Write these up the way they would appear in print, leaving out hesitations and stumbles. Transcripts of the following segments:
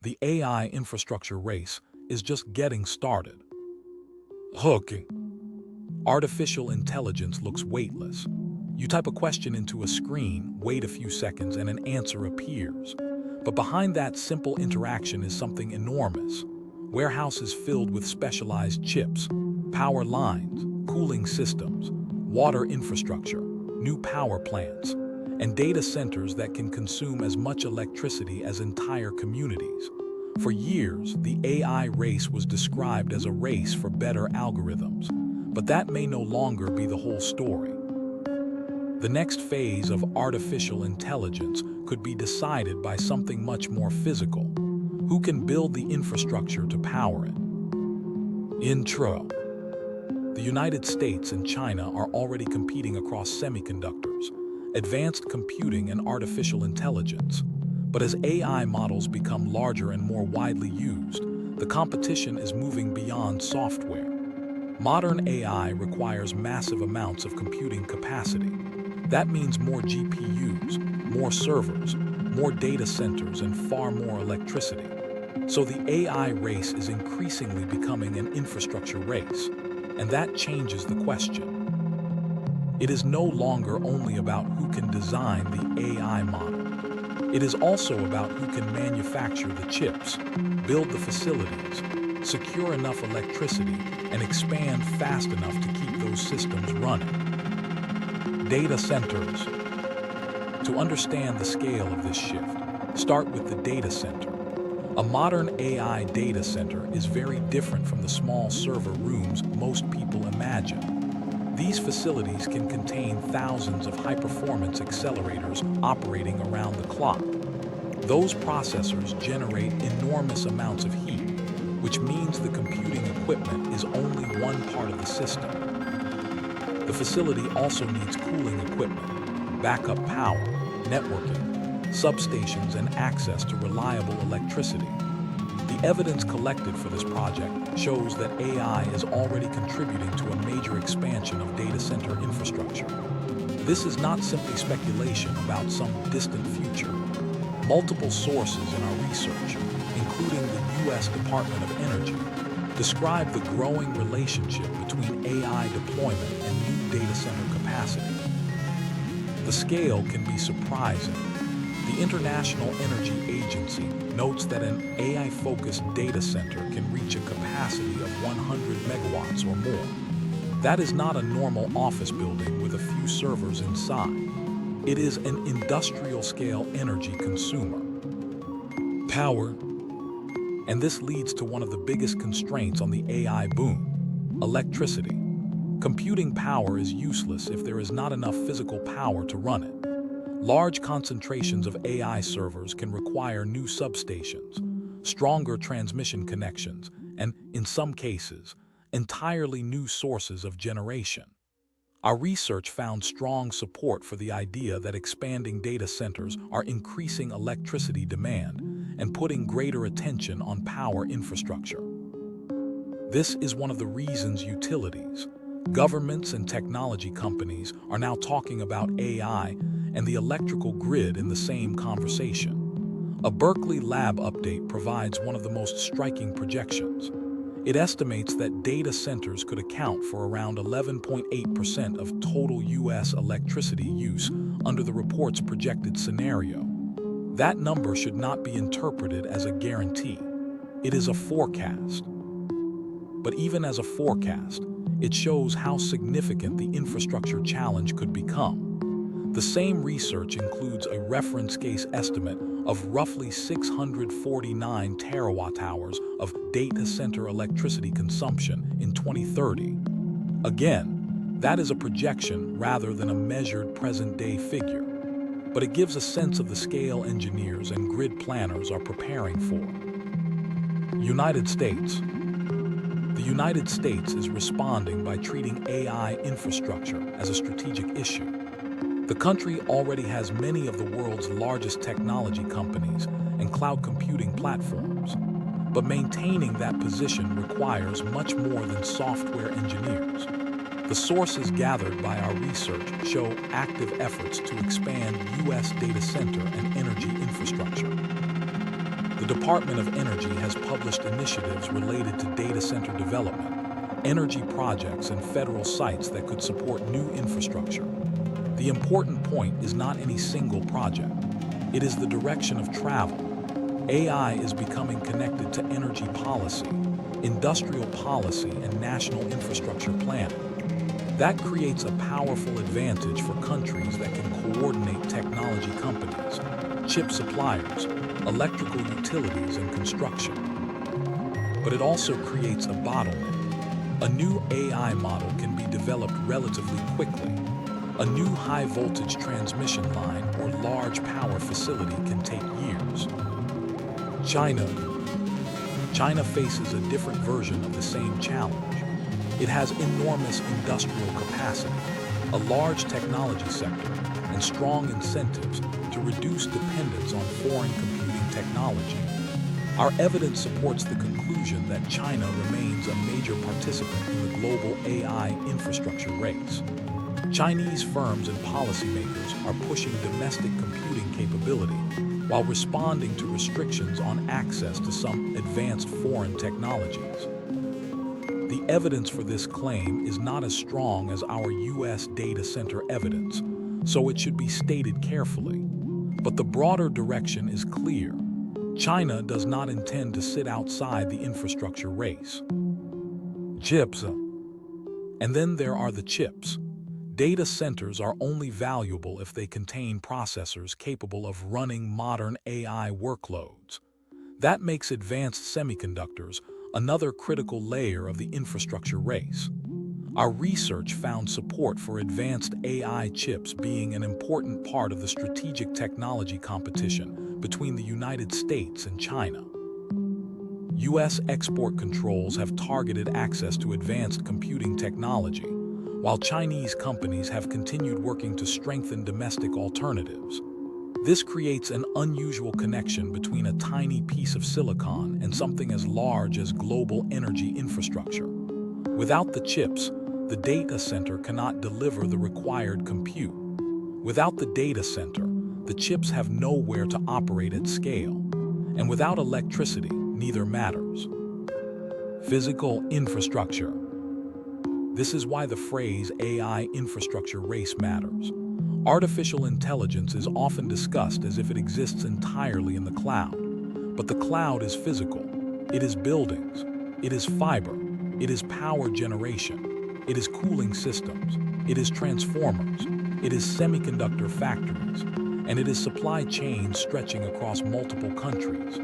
The AI infrastructure race is just getting started. Hooking. Artificial intelligence looks weightless. You type a question into a screen, wait a few seconds, and an answer appears. But behind that simple interaction is something enormous. Warehouses filled with specialized chips, power lines, cooling systems, water infrastructure, new power plants, and data centers that can consume as much electricity as entire communities. For years, the AI race was described as a race for better algorithms, but that may no longer be the whole story. The next phase of artificial intelligence could be decided by something much more physical. Who can build the infrastructure to power it? Intro. The United States and China are already competing across semiconductors, advanced computing, and artificial intelligence. But as AI models become larger and more widely used, the competition is moving beyond software. Modern AI requires massive amounts of computing capacity. That means more GPUs, more servers, more data centers, and far more electricity. So the AI race is increasingly becoming an infrastructure race, and that changes the question. It is no longer only about who can design the AI model. It is also about who can manufacture the chips, build the facilities, secure enough electricity, and expand fast enough to keep those systems running. Data centers. To understand the scale of this shift, start with the data center. A modern AI data center is very different from the small server rooms most people imagine. These facilities can contain thousands of high-performance accelerators operating around the clock. Those processors generate enormous amounts of heat, which means the computing equipment is only one part of the system. The facility also needs cooling equipment, backup power, networking, substations, and access to reliable electricity. The evidence collected for this project shows that AI is already contributing to a major expansion of data center infrastructure. This is not simply speculation about some distant future. Multiple sources in our research, including the U.S. Department of Energy, describe the growing relationship between AI deployment and new data center capacity. The scale can be surprising. The International Energy Agency notes that an AI-focused data center can reach a capacity of 100 megawatts or more. That is not a normal office building with a few servers inside. It is an industrial-scale energy consumer. Power. And this leads to one of the biggest constraints on the AI boom: electricity. Computing power is useless if there is not enough physical power to run it. Large concentrations of AI servers can require new substations, stronger transmission connections, and, in some cases, entirely new sources of generation. Our research found strong support for the idea that expanding data centers are increasing electricity demand and putting greater attention on power infrastructure. This is one of the reasons utilities, governments, and technology companies are now talking about AI and the electrical grid in the same conversation. A Berkeley lab update provides one of the most striking projections. It estimates that data centers could account for around 11.8% of total U.S. electricity use under the report's projected scenario. That number should not be interpreted as a guarantee. It is a forecast. But even as a forecast, it shows how significant the infrastructure challenge could become. The same research includes a reference case estimate of roughly 649 terawatt-hours of data center electricity consumption in 2030. Again, that is a projection rather than a measured present-day figure, but it gives a sense of the scale engineers and grid planners are preparing for. United States. The United States is responding by treating AI infrastructure as a strategic issue. The country already has many of the world's largest technology companies and cloud computing platforms, but maintaining that position requires much more than software engineers. The sources gathered by our research show active efforts to expand U.S. data center and energy infrastructure. The Department of Energy has published initiatives related to data center development, energy projects, and federal sites that could support new infrastructure. The important point is not any single project. It is the direction of travel. AI is becoming connected to energy policy, industrial policy, and national infrastructure planning. That creates a powerful advantage for countries that can coordinate technology companies, chip suppliers, electrical utilities, and construction. But it also creates a bottleneck. A new AI model can be developed relatively quickly. A new high-voltage transmission line or large power facility can take years. China faces a different version of the same challenge. It has enormous industrial capacity, a large technology sector, and strong incentives to reduce dependence on foreign computing technology. Our evidence supports the conclusion that China remains a major participant in the global AI infrastructure race. Chinese firms and policymakers are pushing domestic computing capability while responding to restrictions on access to some advanced foreign technologies. The evidence for this claim is not as strong as our U.S. data center evidence, so it should be stated carefully. But the broader direction is clear. China does not intend to sit outside the infrastructure race. Chips. And then there are the chips. Data centers are only valuable if they contain processors capable of running modern AI workloads. That makes advanced semiconductors another critical layer of the infrastructure race. Our research found support for advanced AI chips being an important part of the strategic technology competition between the United States and China. U.S. export controls have targeted access to advanced computing technology, while Chinese companies have continued working to strengthen domestic alternatives. This creates an unusual connection between a tiny piece of silicon and something as large as global energy infrastructure. Without the chips, the data center cannot deliver the required compute. Without the data center, the chips have nowhere to operate at scale. And without electricity, neither matters. Physical infrastructure. This is why the phrase AI infrastructure race matters. Artificial intelligence is often discussed as if it exists entirely in the cloud. But the cloud is physical. It is buildings. It is fiber. It is power generation. It is cooling systems. It is transformers. It is semiconductor factories. And it is supply chains stretching across multiple countries.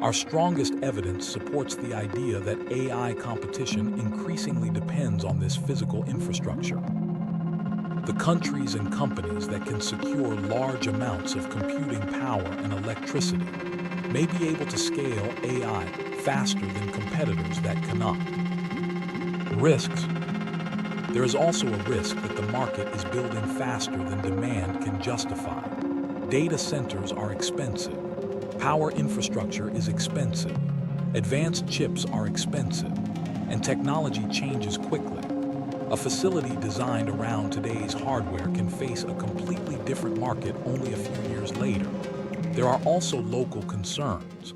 Our strongest evidence supports the idea that AI competition increasingly depends on this physical infrastructure. The countries and companies that can secure large amounts of computing power and electricity may be able to scale AI faster than competitors that cannot. Risks. There is also a risk that the market is building faster than demand can justify. Data centers are expensive. Power infrastructure is expensive. Advanced chips are expensive. And technology changes quickly. A facility designed around today's hardware can face a completely different market only a few years later. There are also local concerns.